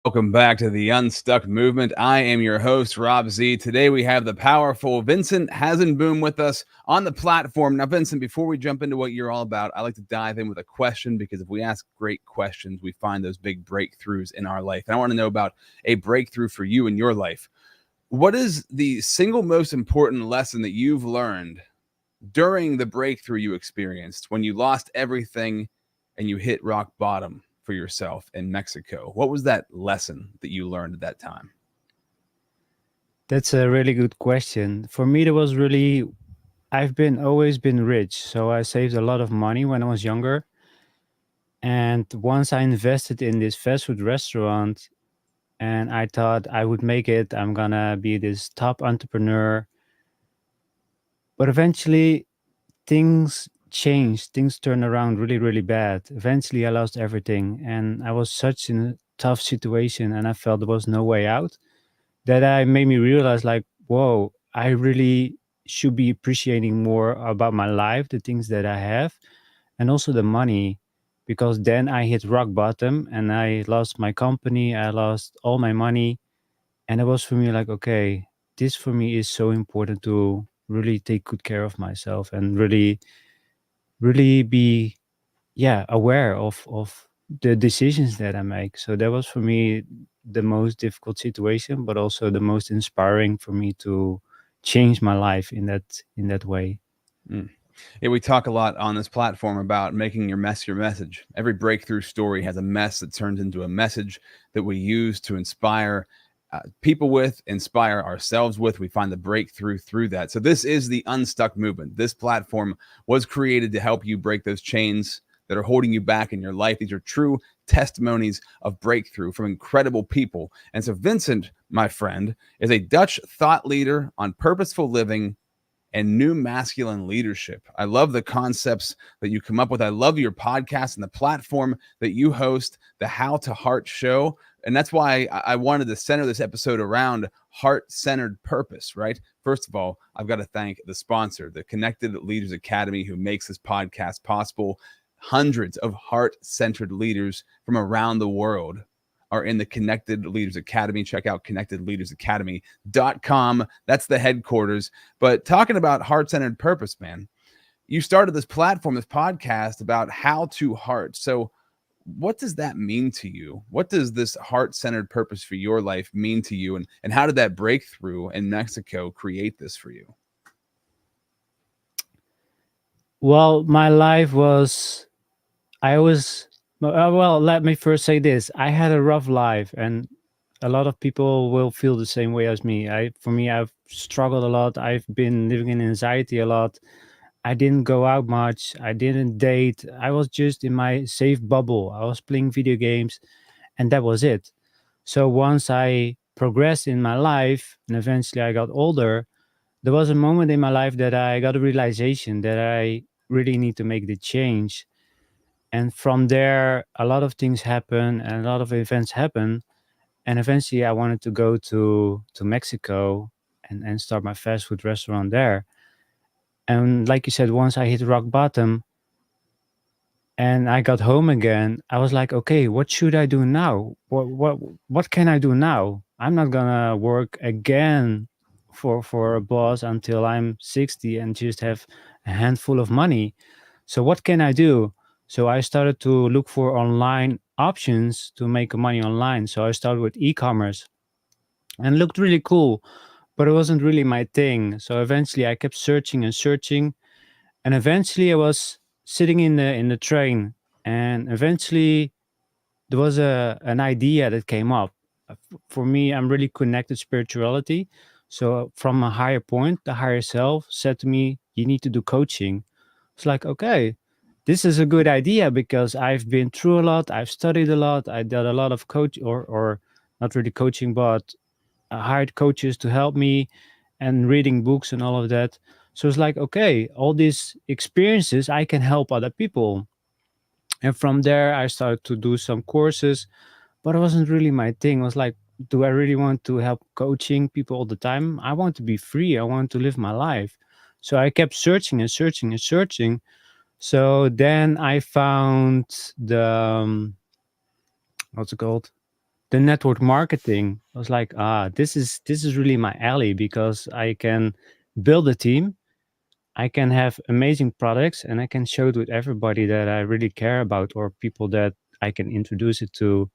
Welcome back to the Unstuck movement. I am your host, Rob Z. Today we have the powerful Vincent Hazenboom with us on the platform. Now, Vincent, before we jump into what you're all about, I like to dive in with a question, because if we ask great questions, we find those big breakthroughs in our life. And I want to know about a breakthrough for you in your life. What is the single most important lesson that you've learned during the breakthrough you experienced when you lost everything and you hit rock bottom for yourself in Mexico? What was that lesson that you learned at that time? That's a really good question. For me, there was really, I've always been rich. So I saved a lot of money when I was younger. And once I invested in this fast food restaurant and I thought I would make it, I'm gonna be this top entrepreneur. But eventually things changed, things turned around really, really bad. Eventually I lost everything and I was such in a tough situation and I felt there was no way out. That I made me realize, like, whoa, I really should be appreciating more about my life, the things that I have, and also the money, because then I hit rock bottom and I lost my company, I lost all my money, and it was for me like, okay, this for me is so important to really take good care of myself and really, really be, yeah, aware of the decisions that I make. So that was for me the most difficult situation, but also the most inspiring for me to change my life in that way. Mm. Yeah, we talk a lot on this platform about making your mess your message. Every breakthrough story has a mess that turns into a message that we use to inspire people with, inspire ourselves with. We find the breakthrough through that. So this is the Unstuck movement. This platform was created to help you break those chains that are holding you back in your life. These are true testimonies of breakthrough from incredible people. And so Vincent, my friend, is a Dutch thought leader on purposeful living and new masculine leadership. I love the concepts that you come up with. I love your podcast and the platform that you host, the How to Heart show. And that's why I wanted to center this episode around heart-centered purpose, right? First of all, I've got to thank the sponsor, the Connected Leaders Academy, who makes this podcast possible. Hundreds of heart-centered leaders from around the world are in the Connected Leaders Academy. Check out connectedleadersacademy.com. That's the headquarters. But talking about heart-centered purpose, man, you started this platform, this podcast about how to heart. So what does that mean to you? What does this heart-centered purpose for your life mean to you? And how did that breakthrough in Mexico create this for you? Well, my life was, I was, well, let me first say this. I had a rough life and a lot of people will feel the same way as me. For me, I've struggled a lot. I've been living in anxiety a lot. I didn't go out much. I didn't date. I was just in my safe bubble. I was playing video games and that was it. So once I progressed in my life and eventually I got older, there was a moment in my life that I got a realization that I really need to make the change. And from there, a lot of things happen and a lot of events happen. And eventually I wanted to go to Mexico and start my fast food restaurant there. And like you said, once I hit rock bottom and I got home again, I was like, okay, what should I do now? What can I do now? I'm not gonna work again for a boss until I'm 60 and just have a handful of money. So what can I do? So I started to look for online options to make money online. So I started with e-commerce and it looked really cool, but it wasn't really my thing. So eventually I kept searching and searching, and eventually I was sitting in the train, and eventually there was an idea that came up. For me, I'm really connected spirituality. So from a higher point, the higher self said to me, you need to do coaching. It's like, okay, this is a good idea because I've been through a lot. I've studied a lot. I did a lot of coach or not really coaching, but I hired coaches to help me and reading books and all of that. So it's like, okay, all these experiences, I can help other people. And from there, I started to do some courses, but it wasn't really my thing. It was like, do I really want to help coaching people all the time? I want to be free. I want to live my life. So I kept searching and searching and searching. So then I found the, what's it called? The network marketing. I was like, this is really my alley because I can build a team. I can have amazing products and I can show it with everybody that I really care about or people that I can introduce it to.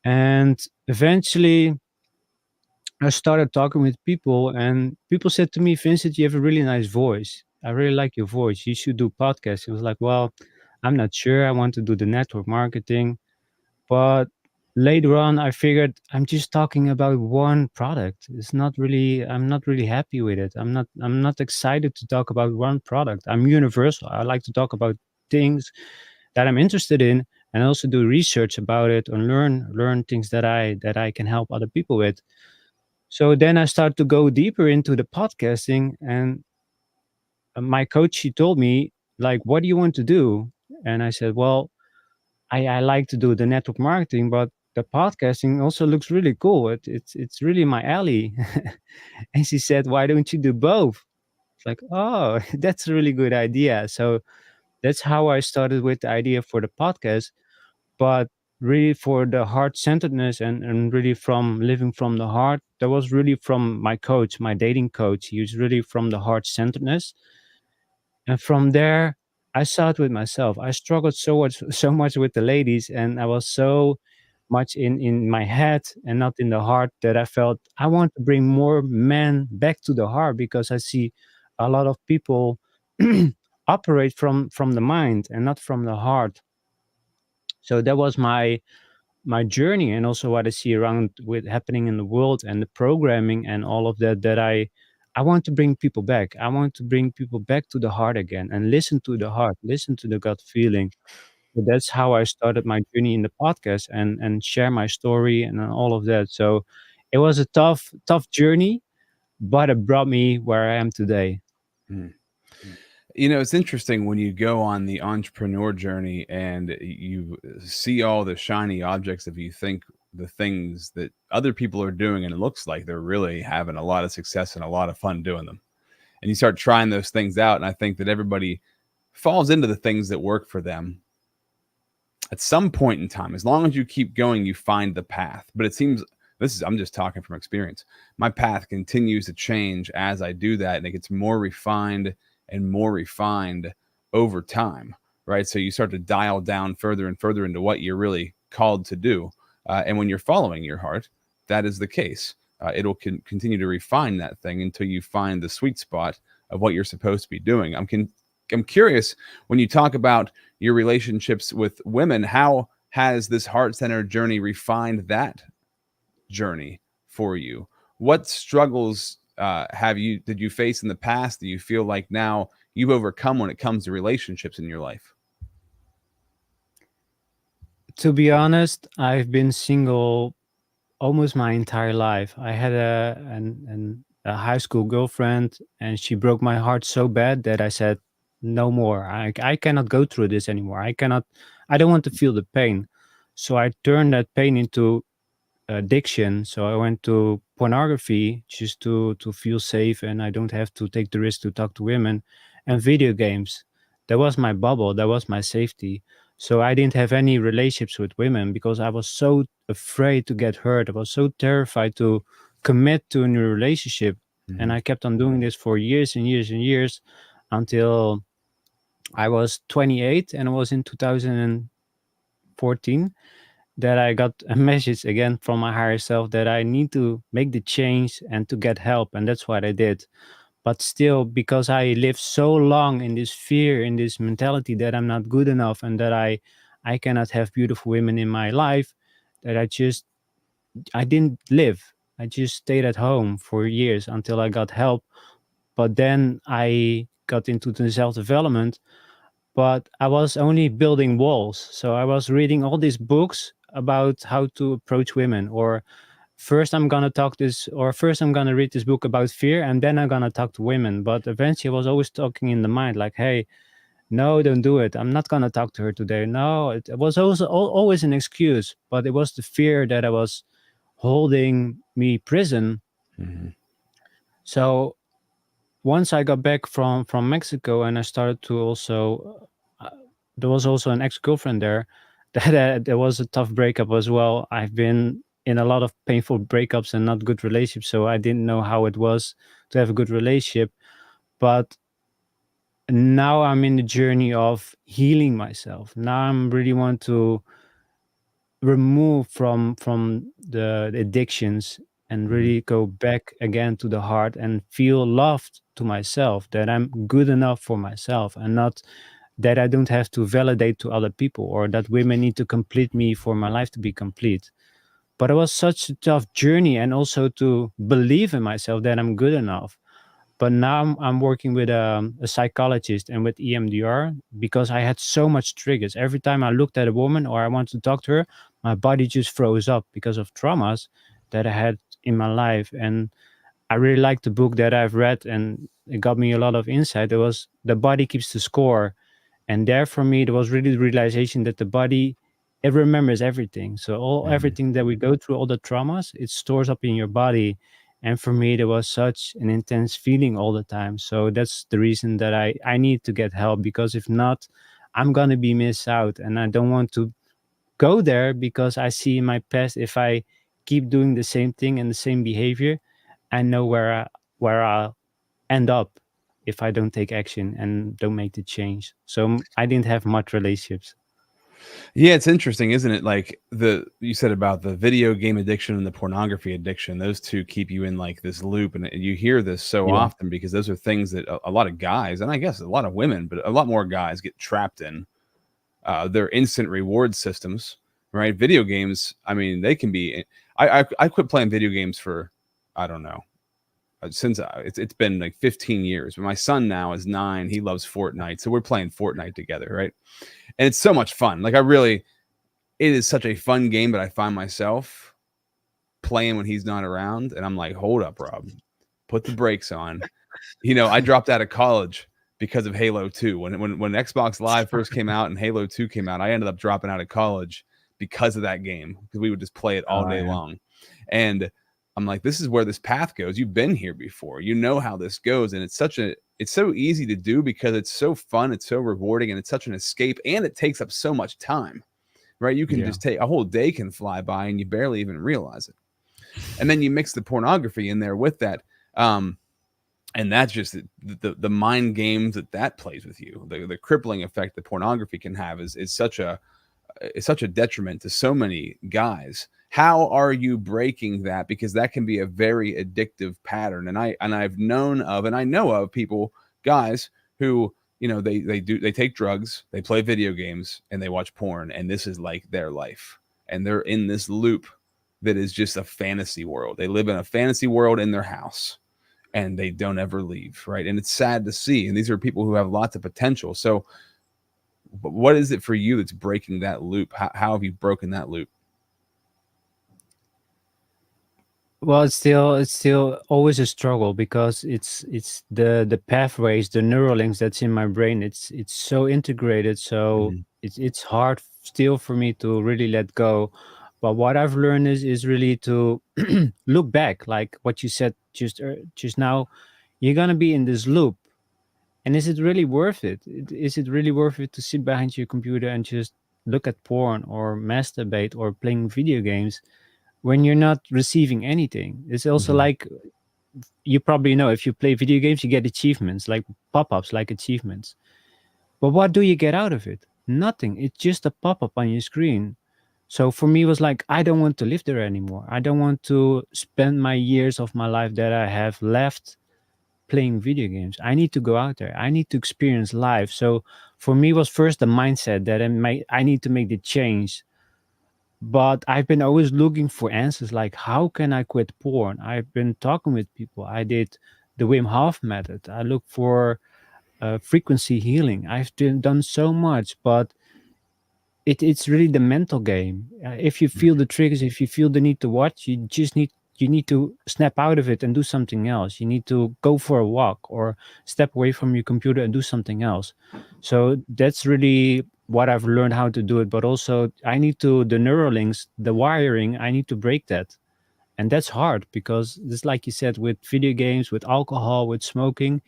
And eventually I started talking with people and people said to me, Vincent, you have a really nice voice. I really like your voice. You should do podcasts. It was like, well, I'm not sure. I want to do the network marketing. But later on, I figured I'm just talking about one product. It's not really, I'm not really happy with it. I'm not excited to talk about one product. I'm universal. I like to talk about things that I'm interested in and also do research about it and learn things that I can help other people with. So then I start to go deeper into the podcasting, and my coach, she told me, like, what do you want to do? And I said, well, I like to do the network marketing, but the podcasting also looks really cool. It's really my alley. And she said, why don't you do both? It's like, oh, that's a really good idea. So that's how I started with the idea for the podcast. But really for the heart centeredness and really from living from the heart, that was really from my coach, my dating coach. He was really from the heart centeredness. And from there, I saw it with myself. I struggled so much with the ladies, and I was so much in my head and not in the heart that I felt I want to bring more men back to the heart because I see a lot of people operate from the mind and not from the heart. So that was my journey, and also what I see around with happening in the world and the programming and all of that, that I want to bring people back. I want to bring people back to the heart again and listen to the heart, listen to the gut feeling. So that's how I started my journey in the podcast and share my story and all of that. So it was a tough journey, but it brought me where I am today. Mm. You know, it's interesting when you go on the entrepreneur journey and you see all the shiny objects of you think the things that other people are doing, and it looks like they're really having a lot of success and a lot of fun doing them. And you start trying those things out. And I think that everybody falls into the things that work for them at some point in time. As long as you keep going, you find the path. But it seems I'm just talking from experience. My path continues to change as I do that, and it gets more refined and more refined over time, right? So you start to dial down further and further into what you're really called to do. And when you're following your heart, that is the case. It'll continue to refine that thing until you find the sweet spot of what you're supposed to be doing. I'm curious, when you talk about your relationships with women, how has this heart centered journey refined that journey for you? What struggles did you face in the past that you feel like now you've overcome when it comes to relationships in your life? To be honest, I've been single almost my entire life. I had a high school girlfriend, and she broke my heart so bad that I said, "No more. I cannot go through this anymore. I cannot. I don't want to feel the pain." So I turned that pain into addiction. So I went to pornography just to feel safe, and I don't have to take the risk to talk to women, and video games. That was my bubble. That was my safety. So I didn't have any relationships with women because I was so afraid to get hurt. I was so terrified to commit to a new relationship, and Mm-hmm. I kept on doing this for years and years and years until I was 28, and it was in 2014 that I got a message again from my higher self that I need to make the change and to get help. And that's what I did. But still, because I lived so long in this fear, in this mentality that I'm not good enough and that I cannot have beautiful women in my life, that I didn't live. I just stayed at home for years until I got help. But then I got into the self development, but I was only building walls. So I was reading all these books about how to approach women or first I'm gonna talk this, or first I'm gonna read this book about fear, and then I'm gonna talk to women. But eventually I was always talking in the mind like, hey, no, don't do it, I'm not gonna talk to her today. No, it was also always an excuse, but it was the fear that I was holding me prison. Mhm. So once I got back from Mexico, and I started to also, there was also an ex-girlfriend there that there was a tough breakup as well. I've been in a lot of painful breakups and not good relationships, so I didn't know how it was to have a good relationship. But now I'm in the journey of healing myself. Now I'm really want to remove from the addictions and Mhm. really go back again to the heart and feel loved to myself, that I'm good enough for myself, and not that I don't have to validate to other people, or that women need to complete me for my life to be complete. But it was such a tough journey, and also to believe in myself that I'm good enough. But now I'm working with a psychologist and with EMDR, because I had so much triggers. Every time I looked at a woman or I wanted to talk to her, my body just froze up because of traumas that I had in my life. And I really liked the book that I've read, and it got me a lot of insight. It was The Body Keeps the Score. And there for me, there was really the realization that the body, it remembers everything. So Mhm. everything that we go through, all the traumas, it stores up in your body. And for me, there was such an intense feeling all the time. So that's the reason that I need to get help, because if not, I'm gonna be missed out. And I don't want to go there, because I see in my past, if I keep doing the same thing and the same behavior, I know where I'll end up if I don't take action and don't make the change. So I didn't have much relationships. Yeah, it's interesting, isn't it? Like the you said about the video game addiction and the pornography addiction; those two keep you in like this loop, and you hear this so Yeah. often because those are things that a lot of guys, and I guess a lot of women, but a lot more guys get trapped in. Their instant reward systems, right? Video games. I mean, they can be. I quit playing video games for I don't know since it's been like 15 years. But my son now is 9. He loves Fortnite, so we're playing Fortnite together, right? And it's so much fun. Like I really, it is such a fun game, but I find myself playing when he's not around, and I'm like, hold up, Rob, put the brakes on. I dropped out of college because of Halo 2. When Xbox Live first came out and Halo 2 came out, I ended up dropping out of college because of that game, because we would just play it all Oh day yeah. long. And I'm like, this is where this path goes. You've been here before. You know how this goes. And it's so easy to do because it's so fun, it's so rewarding, and it's such an escape, and it takes up so much time. Right? You can Yeah. just take a whole day can fly by and you barely even realize it. And then you mix the pornography in there with that. And that's just the mind games that plays with you. The crippling effect that pornography can have is such a detriment to so many guys. How are you breaking that? Because that can be a very addictive pattern. And I've known of, and I know of people, guys who they take drugs, they play video games, and they watch porn, and this is like their life, and they're in this loop that is just a fantasy world. They live in a fantasy world in their house, and they don't ever leave, right? And it's sad to see. And these are people who have lots of potential. So, but what is it for you that's breaking that loop? How have you broken that loop? Well, it's still always a struggle, because it's the pathways, the neural links that's in my brain. It's so integrated, so Mhm. it's hard still for me to really let go. But what I've learned is really to look back, like what you said just now. You're gonna be in this loop, and is it really worth it? Is it really worth it to sit behind your computer and just look at porn or masturbate or playing video games when you're not receiving anything? It's also Mhm. like, you probably know, if you play video games, you get achievements, like pop-ups, like achievements. But what do you get out of it? Nothing. It's just a pop-up on your screen. So for me, it was like, I don't want to live there anymore. I don't want to spend my years of my life that I have left playing video games. I need to go out there. I need to experience life. So for me, was first the mindset that I need to make the change. But I've been always looking for answers, like, how can I quit porn? I've been talking with people. I did the Wim Hof method. I look for frequency healing. I've done so much, but it's really the mental game. If you feel the triggers, if you feel the need to watch, you need to snap out of it and do something else. You need to go for a walk or step away from your computer and do something else. So that's really what I've learned how to do it. But also, I need to the neural links, the wiring. I need to break that, and that's hard because just like you said, with video games, with alcohol, with smoking,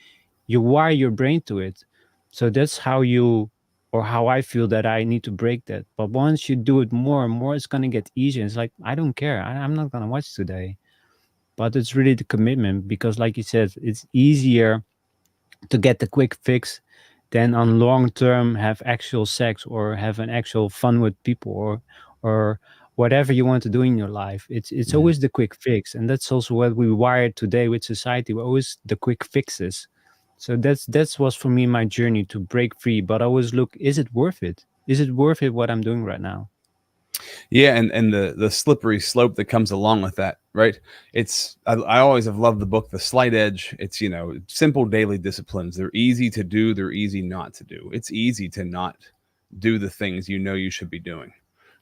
you wire your brain to it. So that's how you, or how I feel that I need to break that. But once you do it more and more, it's going to get easier. It's like, I don't care. I'm not going to watch today. But it's really the commitment because, like you said, it's easier to get the quick fix than on long term have actual sex or have an actual fun with people or whatever you want to do in your life. It's Mhm. always the quick fix, and that's also what we wired today with society. We're always the quick fixes. So that's was for me my journey to break free. But I always look, is it worth it? Is it worth it what I'm doing right now? Yeah, and the slippery slope that comes along with that, right? I always have loved the book The Slight Edge. It's, simple daily disciplines. They're easy to do, they're easy not to do. It's easy to not do the things you know you should be doing.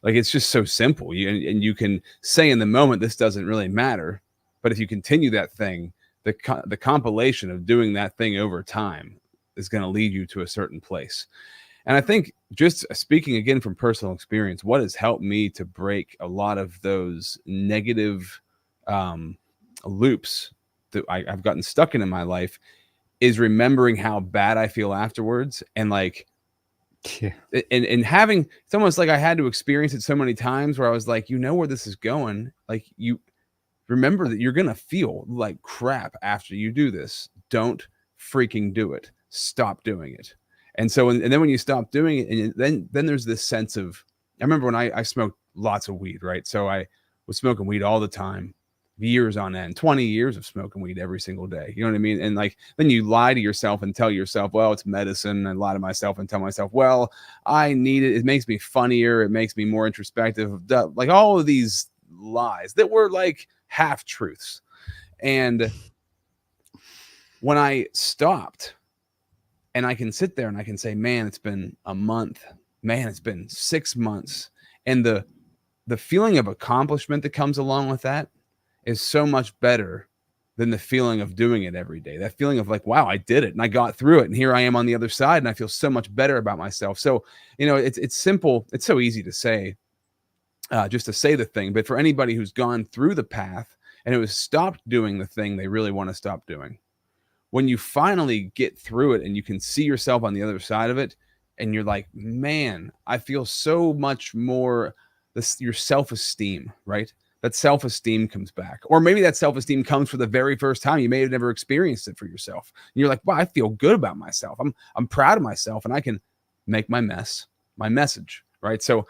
Like, it's just so simple. And you can say in the moment this doesn't really matter, but if you continue that thing, the compilation of doing that thing over time is going to lead you to a certain place. And I think, just speaking again from personal experience, what has helped me to break a lot of those negative um, loops that I've gotten stuck in my life is remembering how bad I feel afterwards. And like, Yeah. and having, it's almost like I had to experience it so many times where I was like, where this is going. Like, you remember that you're going to feel like crap after you do this. Don't freaking do it. Stop doing it. And so, and then when you stop doing it, and then there's this sense of, I remember when I smoked lots of weed, right? So I was smoking weed all the time, years on end, 20 years of smoking weed every single day. You know what I mean? And like, then you lie to yourself and tell yourself, well, it's medicine. And lie to myself and tell myself, well, I need it. It makes me funnier. It makes me more introspective. Like, all of these lies that were like half truths. And when I stopped, and I can sit there and I can say, man, it's been a month, man, it's been 6 months. And the feeling of accomplishment that comes along with that is so much better than the feeling of doing it every day. That feeling of like, wow, I did it and I got through it. And here I am on the other side and I feel so much better about myself. So, it's simple. It's so easy to say, just to say the thing. But for anybody who's gone through the path and who has stopped doing the thing they really want to stop doing, when you finally get through it and you can see yourself on the other side of it, and you're like, man, I feel so much more, your self-esteem, right? That self-esteem comes back. Or maybe that self-esteem comes for the very first time. You may have never experienced it for yourself. And you're like, wow, I feel good about myself. I'm proud of myself, and I can make my mess my message, right? So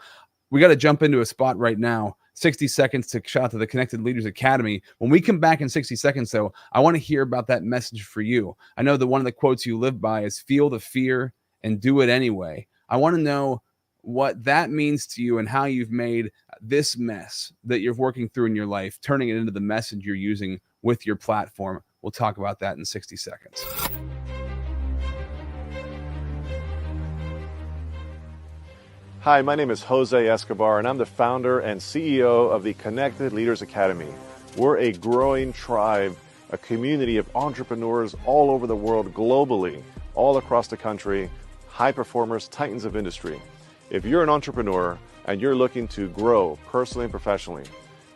we got to jump into a spot right now. 60 seconds to shout out to the Connected Leaders Academy. When we come back in 60 seconds, though, I want to hear about that message for you. I know that one of the quotes you live by is feel the fear and do it anyway. I want to know what that means to you and how you've made this mess that you're working through in your life, turning it into the message you're using with your platform. We'll talk about that in 60 seconds. Hi, my name is Jose Escobar, and I'm the founder and CEO of the Connected Leaders Academy. We're a growing tribe, a community of entrepreneurs all over the world, globally, all across the country, high performers, titans of industry. If you're an entrepreneur and you're looking to grow personally and professionally,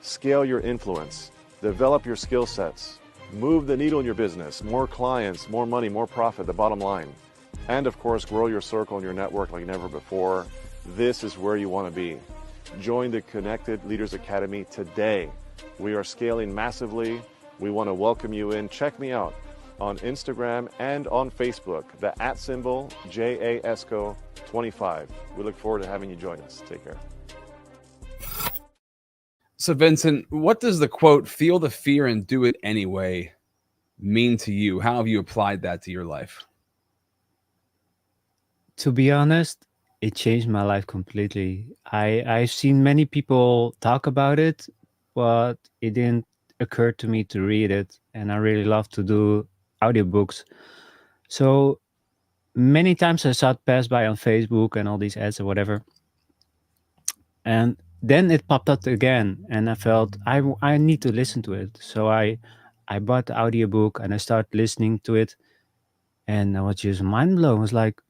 scale your influence, develop your skill sets, move the needle in your business, more clients, more money, more profit, the bottom line, and of course, grow your circle and your network like never before, this is where you want to be. Join the Connected Leaders Academy today. We are scaling massively. We want to welcome you in. Check me out on Instagram and on Facebook, the @ JAESCO25. We look forward to having you join us. Take care. So, Vincent, what does the quote, feel the fear and do it anyway, mean to you? How have you applied that to your life? To be honest, it changed my life completely. I've seen many people talk about it, but it didn't occur to me to read it. And I really love to do audiobooks. So many times I saw it pass by on Facebook and all these ads or whatever. And then it popped up again, and I felt I need to listen to it. So I bought the audiobook and I started listening to it, and I was just mind blown. I was like,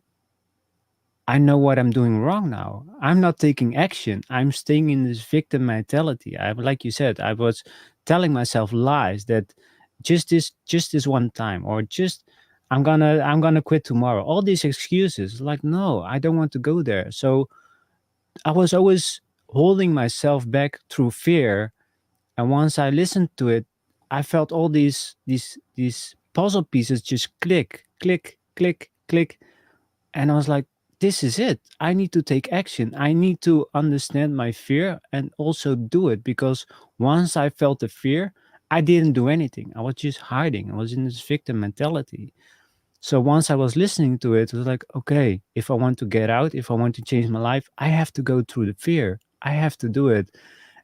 I know what I'm doing wrong now. I'm not taking action. I'm staying in this victim mentality. I, like you said, I was telling myself lies that just this one time, or just I'm gonna quit tomorrow. All these excuses, like, no, I don't want to go there. So I was always holding myself back through fear. And once I listened to it, I felt all these puzzle pieces just click, click, click, click. And I was like, this is it. I need to take action. I need to understand my fear and also do it, because once I felt the fear, I didn't do anything. I was just hiding. I was in this victim mentality. So once I was listening to it, it was like, okay, if I want to get out, if I want to change my life, I have to go through the fear. I have to do it.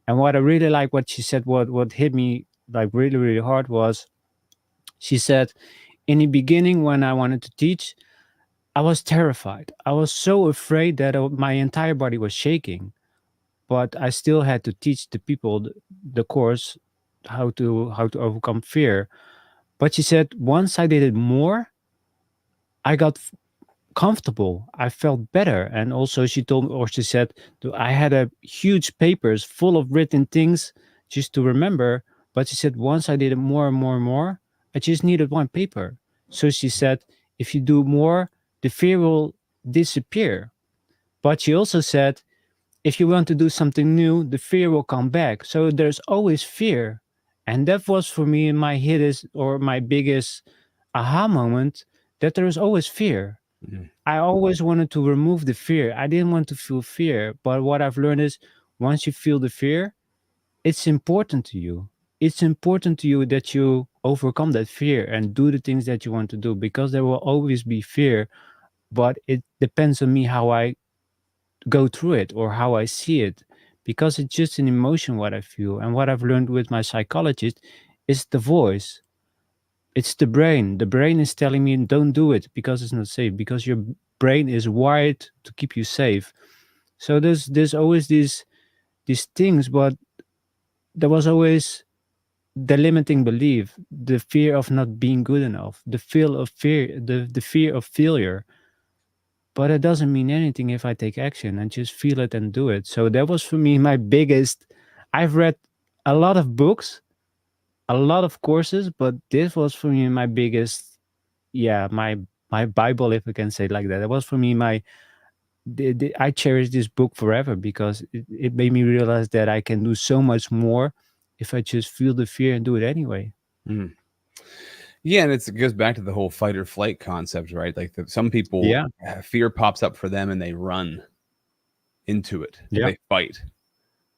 And what I really like, what she said, what hit me like really, really hard was, she said, in the beginning, when I wanted to teach, I was terrified. I was so afraid that my entire body was shaking. But I still had to teach the people the course, how to overcome fear. But she said, once I did it more, I got comfortable. I felt better. And also she told me, or she said, I had a huge papers full of written things just to remember. But she said, once I did it more and more and more, I just needed one paper. So she said, if you do more, the fear will disappear. But she also said, if you want to do something new, the fear will come back. So there's always fear. And that was for me my highest or my biggest aha moment, that there is always fear. Mhm. I always wanted to remove the fear. I didn't want to feel fear. But what I've learned is, once you feel the fear, it's important to you. It's important to you that you overcome that fear and do the things that you want to do, because there will always be fear. But it depends on me how I go through it or how I see it, because it's just an emotion what I feel. And what I've learned with my psychologist is the voice. It's the brain. The brain is telling me don't do it because it's not safe, because your brain is wired to keep you safe. So there's always these things, but there was always the limiting belief, the fear of not being good enough, the fear of failure. But it doesn't mean anything if I take action and just feel it and do it. So that was for me my biggest. I've read a lot of books, a lot of courses, but this was for me my biggest, yeah, my Bible, if I can say it like that. It was for me my. I cherish this book forever, because it made me realize that I can do so much more if I just feel the fear and do it anyway. Mhm. Yeah, and it goes back to the whole fight or flight concept, right? Like some people, Yeah, fear pops up for them and they run into it. yeah. They fight.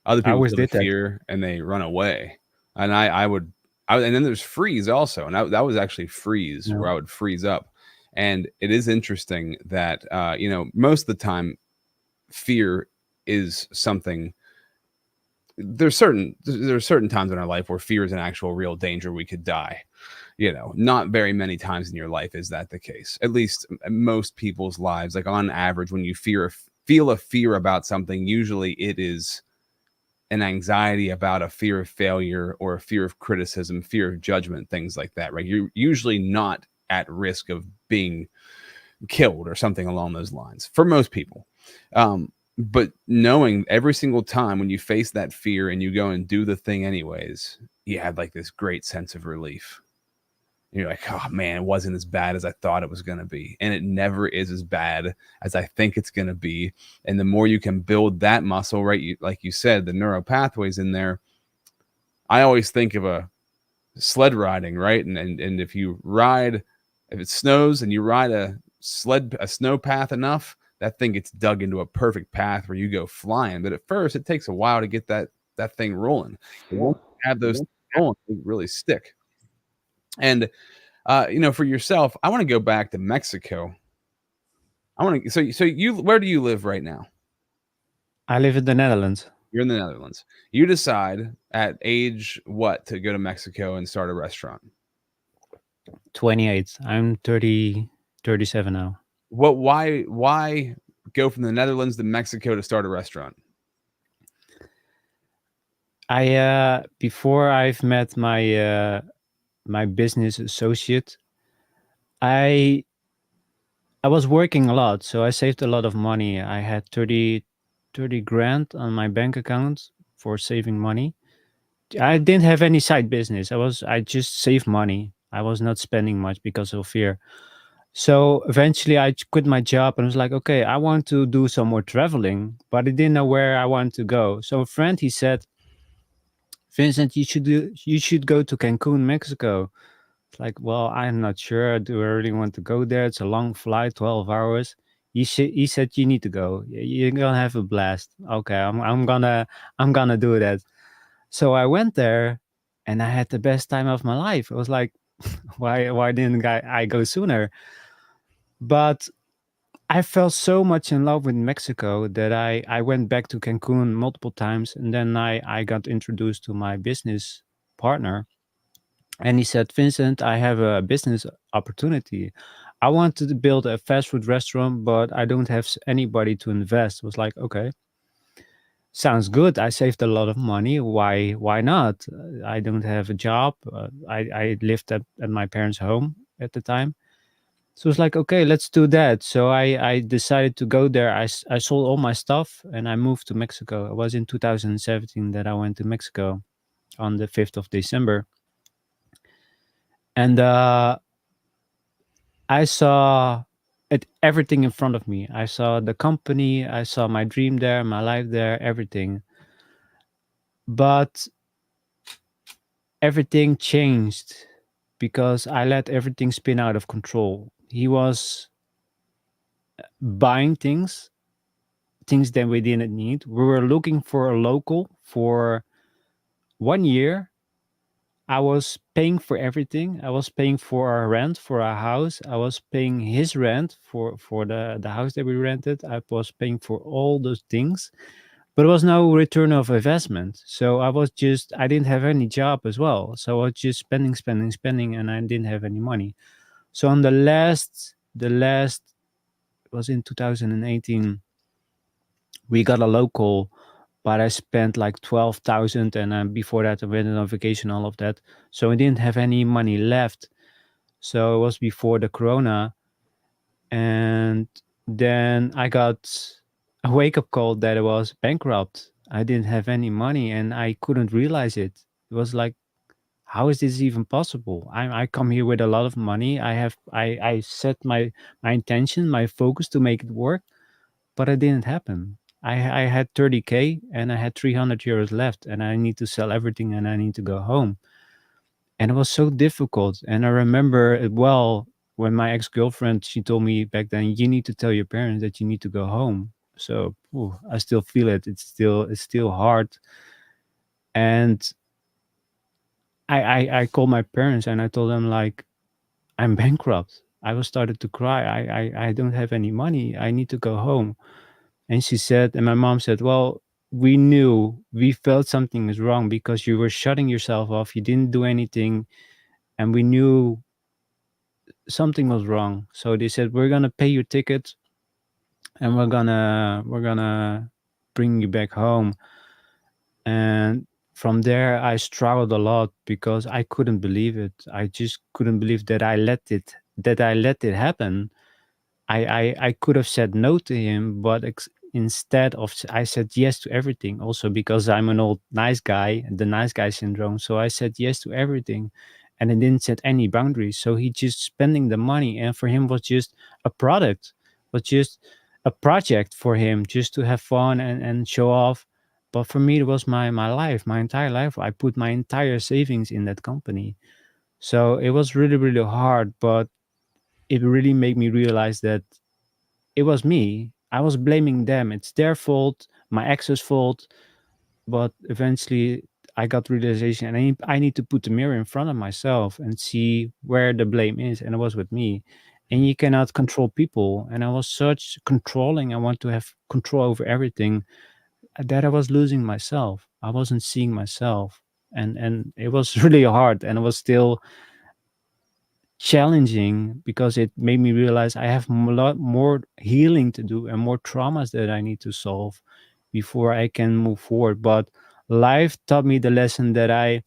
Other I people always feel the did that. fear and they run away. And and then there's freeze also, and that was actually freeze, Yeah. where I would freeze up. And it is interesting that most of the time, fear is something. There's certain times in our life where fear is an actual real danger. We could die. Not very many times in your life is that the case. At least most people's lives, like on average, when you feel a fear about something, usually it is an anxiety about a fear of failure or a fear of criticism, fear of judgment, things like that, right? You're usually not at risk of being killed or something along those lines for most people. But knowing every single time when you face that fear and you go and do the thing anyways, you have like this great sense of relief. You're like, oh man, it wasn't as bad as I thought it was going to be. And it never is as bad as I think it's going to be. And the more you can build that muscle, right? Like you said, the neural pathways in there. I always think of a sled riding, right? And if it snows and you ride a snow path enough, that thing gets dug into a perfect path where you go flying. But at first, it takes a while to get that thing rolling. But once you have those things rolling, they really stick. And for yourself, I want to go back to Mexico. I want to. So where do you live right now? I live in the Netherlands. You're in the Netherlands. You decide at age what to go to Mexico and start a restaurant. 28. I'm 30, 37 now. Why go from the Netherlands to Mexico to start a restaurant? I before I've met my business associate, I I was working a lot, so I saved a lot of money. I had 30 grand on my bank account for saving money. I didn't have any side business. I just saved money. I was not spending much because of fear. So eventually I quit my job and was like, okay, I want to do some more traveling, but I didn't know where I want to go. So a friend, he said, Vincent, you should go to Cancun, Mexico. It's like, well, I'm not sure. Do I really want to go there? It's a long flight, 12 hours. He said you need to go. You're gonna have a blast. Okay, I'm gonna do that. So I went there and I had the best time of my life. I was like, why didn't I go sooner? But I fell so much in love with Mexico that I went back to Cancun multiple times, and then I got introduced to my business partner, and he said, Vincent, I have a business opportunity. I wanted to build a fast food restaurant, but I don't have anybody to invest. I was like, okay, sounds good. I saved a lot of money. Why not? I don't have a job. I lived at my parents' home at the time. So it's like, okay, let's do that. So I decided to go there. I sold all my stuff and I moved to Mexico. It was in 2017 that I went to Mexico on the 5th of December. And I saw everything in front of me. I saw the company, I saw my dream there, my life there, everything. But everything changed because I let everything spin out of control. He was buying things that we didn't need. We were looking for a local for 1 year. I was paying for everything. I was paying for our rent for our house. I was paying his rent for the house that we rented. I was paying for all those things, but there was no return of investment. So I didn't have any job as well. So I was just spending, spending, spending, and I didn't have any money. So on the last was in 2018. We got a local, but I spent like 12,000, and before that I went on vacation, all of that. So I didn't have any money left. So it was before the Corona, and then I got a wake up call that I was bankrupt. I didn't have any money, and I couldn't realize it. It was like, how is this even possible? I come here with a lot of money. I set my intention, my focus to make it work, but it didn't happen. I had 30K and I had 300 euros left, and I need to sell everything and I need to go home. And it was so difficult. And I remember it well when my ex girlfriend, she told me back then, you need to tell your parents that you need to go home. So I still feel it. It's still hard. And I called my parents and I told them, like, I'm bankrupt. I was started to cry. I don't have any money. I need to go home. And she said, and my mom said, well, we felt something is wrong because you were shutting yourself off. You didn't do anything. And we knew something was wrong. So they said, we're going to pay your ticket and we're gonna bring you back home. And from there, I struggled a lot because I couldn't believe it. I just couldn't believe that I let it happen. I could have said no to him, but instead of I said yes to everything. Also because I'm an old nice guy, the nice guy syndrome. So I said yes to everything, and I didn't set any boundaries. So he just spending the money, and for him was just a product, was just a project for him, just to have fun and show off. But for me, it was my life, my entire life. I put my entire savings in that company. So it was really, really hard, but it really made me realize that it was me. I was blaming them. It's their fault, my ex's fault. But eventually I got realization, and I need to put the mirror in front of myself and see where the blame is. And it was with me. And you cannot control people. And I was such controlling. I want to have control over everything that I was losing myself. I wasn't seeing myself. And it was really hard. And it was still challenging because it made me realize I have a lot more healing to do and more traumas that I need to solve before I can move forward. But life taught me the lesson that I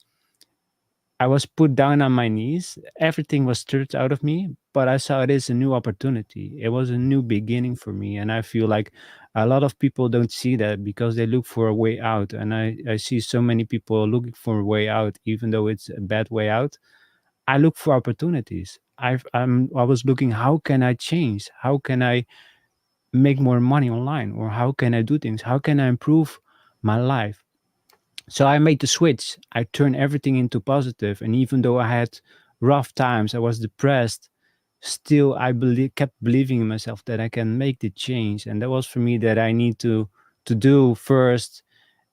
was put down on my knees. Everything was stripped out of me, but I saw it as a new opportunity. It was a new beginning for me. And I feel like a lot of people don't see that because they look for a way out. And I see so many people looking for a way out, even though it's a bad way out. I look for opportunities. I was looking, how can I change? How can I make more money online? Or how can I do things? How can I improve my life? So I made the switch. I turned everything into positive, and even though I had rough times, I was depressed. Still, kept believing in myself that I can make the change, and that was for me that I need to do first.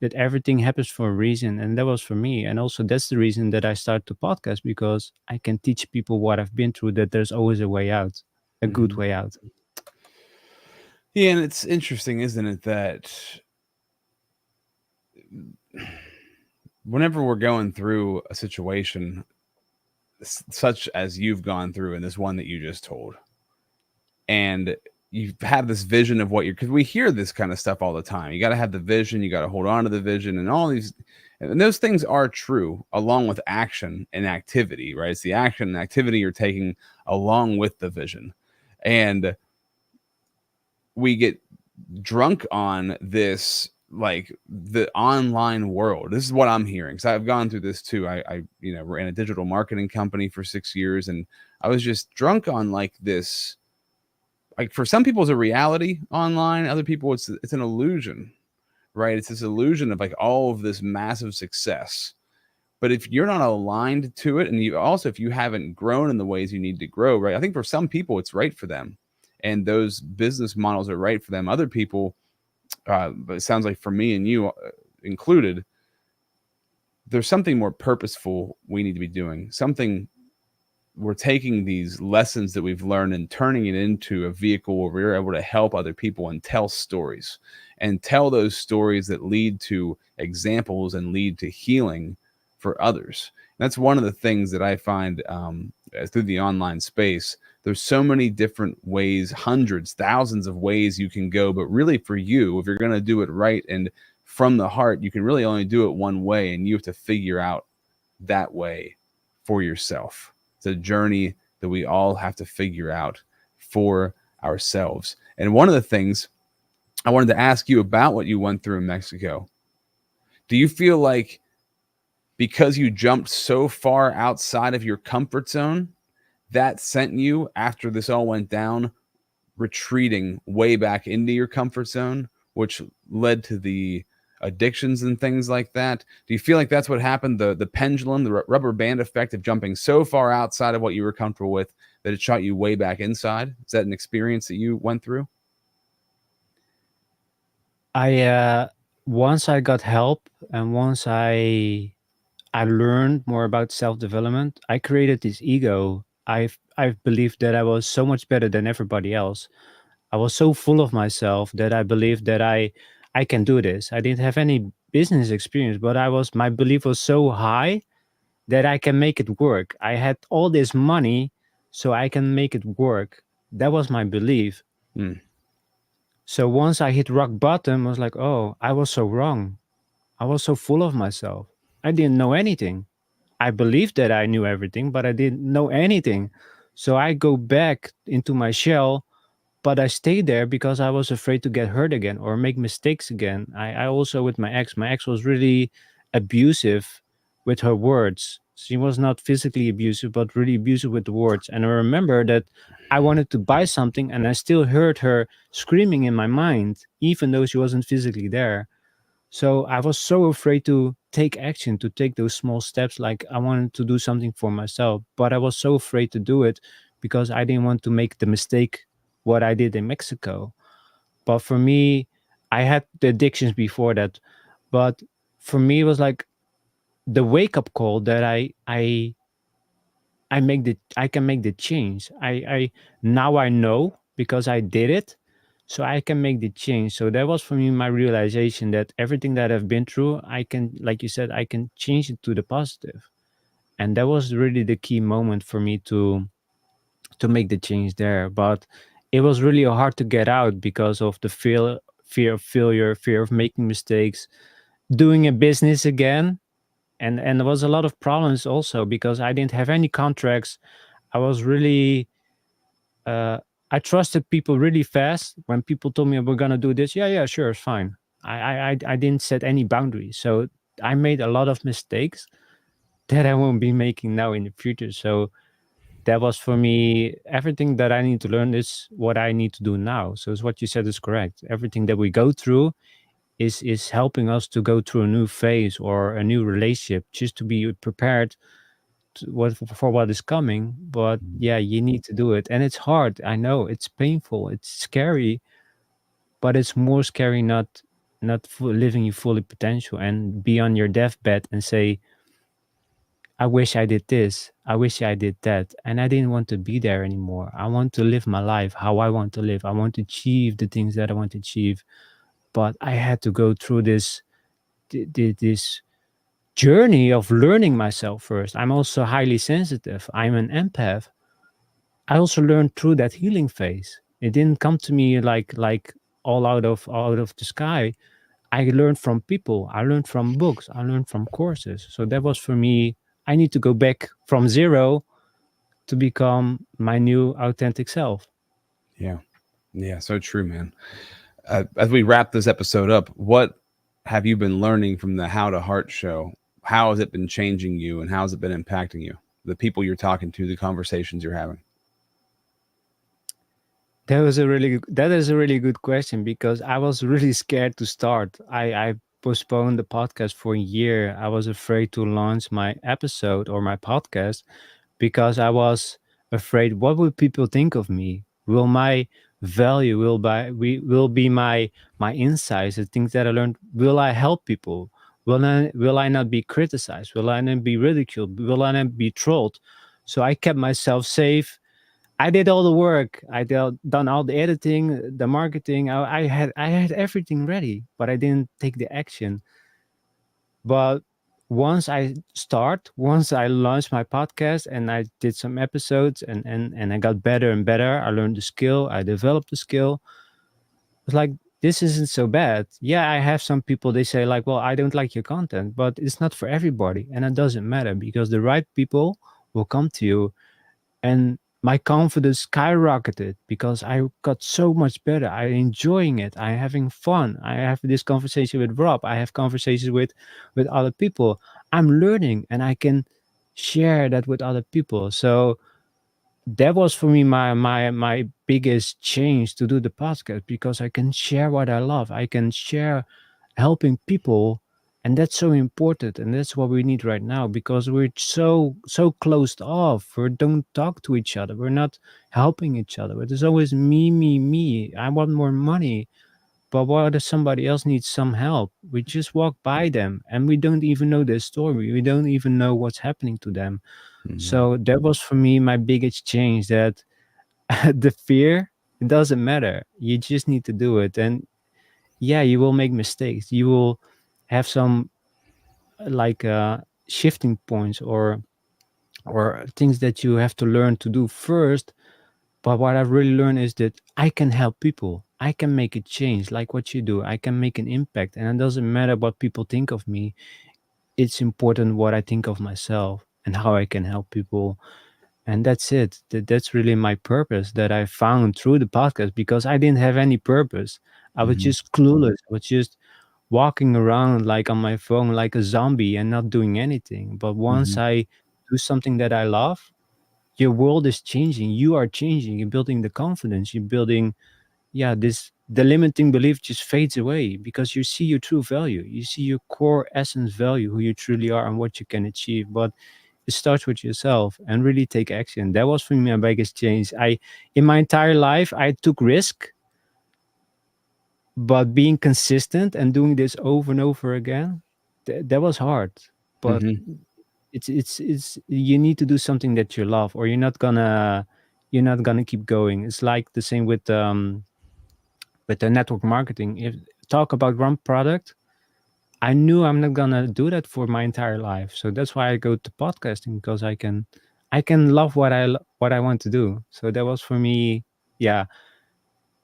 That everything happens for a reason, and that was for me. And also, that's the reason that I started the podcast because I can teach people what I've been through. That there's always a way out, a good Mhm. way out. Yeah, and it's interesting, isn't it, that whenever we're going through a situation such as you've gone through and this one that you just told, and you have this vision of what you're, because we hear this kind of stuff all the time. You got to have the vision, you got to hold on to the vision, and all these, and those things are true along with action and activity, right? It's the action and activity you're taking along with the vision. And we get drunk on this, like the online world. This is what I'm hearing, because I've gone through this too. I ran a digital marketing company for 6 years, and I was just drunk on like this. Like for some people, it's a reality online. Other people, it's an illusion, right? It's this illusion of like all of this massive success. But if you're not aligned to it, and you also, if you haven't grown in the ways you need to grow, right? I think for some people, it's right for them, and those business models are right for them. Other people, but it sounds like for me and you included, there's something more purposeful we need to be doing. Something, we're taking these lessons that we've learned and turning it into a vehicle where we're able to help other people and tell stories, and tell those stories that lead to examples and lead to healing for others. And that's one of the things that I find through the online space. There's so many different ways, hundreds, thousands of ways you can go. But really for you, if you're going to do it right and from the heart, you can really only do it one way, and you have to figure out that way for yourself. It's a journey that we all have to figure out for ourselves. And one of the things I wanted to ask you about what you went through in Mexico, do you feel like because you jumped so far outside of your comfort zone, that sent you, after this all went down, retreating way back into your comfort zone, which led to the addictions and things like that? Do you feel like that's what happened? The pendulum, the rubber band effect of jumping so far outside of what you were comfortable with that it shot you way back inside? Is that an experience that you went through? I once I got help and once I learned more about self development, I created this ego. I've believed that I was so much better than everybody else. I was so full of myself that I believed that I can do this. I didn't have any business experience, but my belief was so high that I can make it work. I had all this money, so I can make it work. That was my belief. Mm. So once I hit rock bottom, I was like, oh, I was so wrong. I was so full of myself. I didn't know anything. I believed that I knew everything, but I didn't know anything. So I go back into my shell, but I stayed there because I was afraid to get hurt again or make mistakes again. I also, with my ex was really abusive with her words. She was not physically abusive, but really abusive with the words. And I remember that I wanted to buy something and I still heard her screaming in my mind, even though she wasn't physically there. So I was so afraid to take action, to take those small steps. Like I wanted to do something for myself, but I was so afraid to do it because I didn't want to make the mistake what I did in Mexico. But for me, I had the addictions before that. But for me, it was like the wake up call that I can make the change. I now I know because I did it, so I can make the change. So that was for me my realization that everything that I've been through, I can, like you said, I can change it to the positive. And that was really the key moment for me to make the change there. But it was really hard to get out because of the fear of failure, fear of making mistakes, doing a business again, and there was a lot of problems also because I didn't have any contracts. I was really uh, I trusted people really fast. When people told me we're gonna do this, yeah, yeah, sure, it's fine. I didn't set any boundaries, so I made a lot of mistakes that I won't be making now in the future. So that was for me everything that I need to learn is what I need to do now. So it's what you said is correct. Everything that we go through is helping us to go through a new phase or a new relationship, just to be prepared for what is coming. But Mhm. yeah, you need to do it, and it's hard. I know it's painful, it's scary, but it's more scary not living your fully potential and be on your deathbed and say, I wish I did this, I wish I did that, and I didn't want to be there anymore. I want to live my life how I want to live. I want to achieve the things that I want to achieve, but I had to go through this journey of learning myself first. I'm also highly sensitive. I'm an empath. I also learned through that healing phase. It didn't come to me like all out of the sky. I learned from people. I learned from books. I learned from courses. So that was for me. I need to go back from zero to become my new authentic self. Yeah. Yeah. So true, man. As we wrap this episode up, what have you been learning from the How to Heart show? How has it been changing you and how has it been impacting you? The people you're talking to, the conversations you're having. That is a really good question because I was really scared to start. I postponed the podcast for a year. I was afraid to launch my episode or my podcast because I was afraid what will people think of me? Will my value will be my insights, the things that I learned, will I help people? Will I not be criticized? Will I not be ridiculed? Will I not be trolled? So I kept myself safe. I did all the work. Done all the editing, the marketing. I had everything ready, but I didn't take the action. But once I launched my podcast and I did some episodes and I got better and better, I learned the skill, I developed the skill. It's like this isn't so bad. Yeah, I have some people they say like, well, I don't like your content, but it's not for everybody, and it doesn't matter because the right people will come to you, and my confidence skyrocketed because I got so much better. I enjoying it. I having fun. I have this conversation with Rob. I have conversations with other people. I'm learning and I can share that with other people. So that was for me my biggest change to do the podcast because I can share what I love. I can share helping people, and that's so important, and that's what we need right now because we're so closed off. We don't talk to each other. We're not helping each other. There's always me. I want more money. But what if somebody else needs some help? We just walk by them and we don't even know their story. We don't even know what's happening to them. Mhm. So that was for me my biggest change, that the fear, it doesn't matter. You just need to do it. And yeah, you will make mistakes. You will have some like shifting points or things that you have to learn to do first. But what I've really learned is that I can help people. I can make a change like what you do. I can make an impact. And it doesn't matter what people think of me. It's important what I think of myself and how I can help people. And that's it. That's really my purpose that I found through the podcast because I didn't have any purpose. I was Mhm. just clueless. I was just walking around like on my phone like a zombie and not doing anything. But once Mhm. I do something that I love, your world is changing. You are changing. You're building the confidence. You're building, yeah, this the limiting belief just fades away because you see your true value. You see your core essence value, who you truly are and what you can achieve. But it starts with yourself and really take action. That was for me my biggest change. I In my entire life I took risk, but being consistent and doing this over and over again, that was hard. But Mhm. it's you need to do something that you love, or you're not gonna keep going. It's like the same with the network marketing. If talk about one product, I knew I'm not gonna do that for my entire life. So that's why I go to podcasting, because I can love what I want to do. So that was for me, yeah,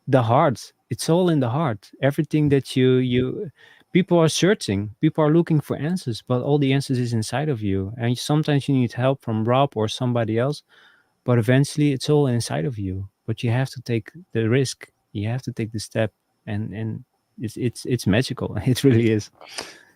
the heart. It's all in the heart. Everything that you people are searching, people are looking for answers, but all the answers is inside of you. And sometimes you need help from Rob or somebody else, but eventually it's all inside of you. But you have to take the risk, you have to take the step, and it's magical. It really is.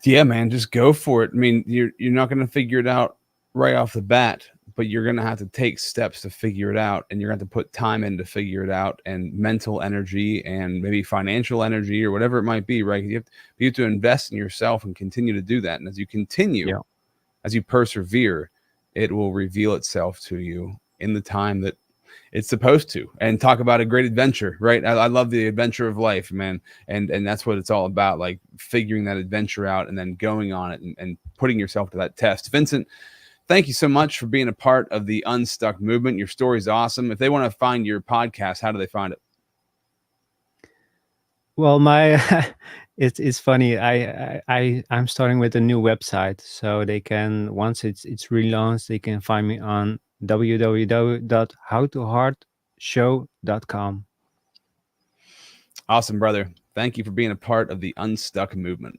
Yeah, man, just go for it. I mean, you're not going to figure it out right off the bat, but you're going to have to take steps to figure it out, and you're going to have to put time in to figure it out, and mental energy and maybe financial energy or whatever it might be, right? You have to invest in yourself and continue to do that. And as you continue, Yeah. as you persevere, it will reveal itself to you in the time that it's supposed to. And talk about a great adventure, right? I love the adventure of life, man. And that's what it's all about, like figuring that adventure out and then going on it and putting yourself to that test. Vincent, thank you so much for being a part of the Unstuck movement. Your story's awesome. If they want to find your podcast, how do they find it? Well, my it's funny. I'm starting with a new website, so they can, once it's relaunched, they can find me on www.howtohardshow.com. Awesome, brother. Thank you for being a part of the Unstuck movement.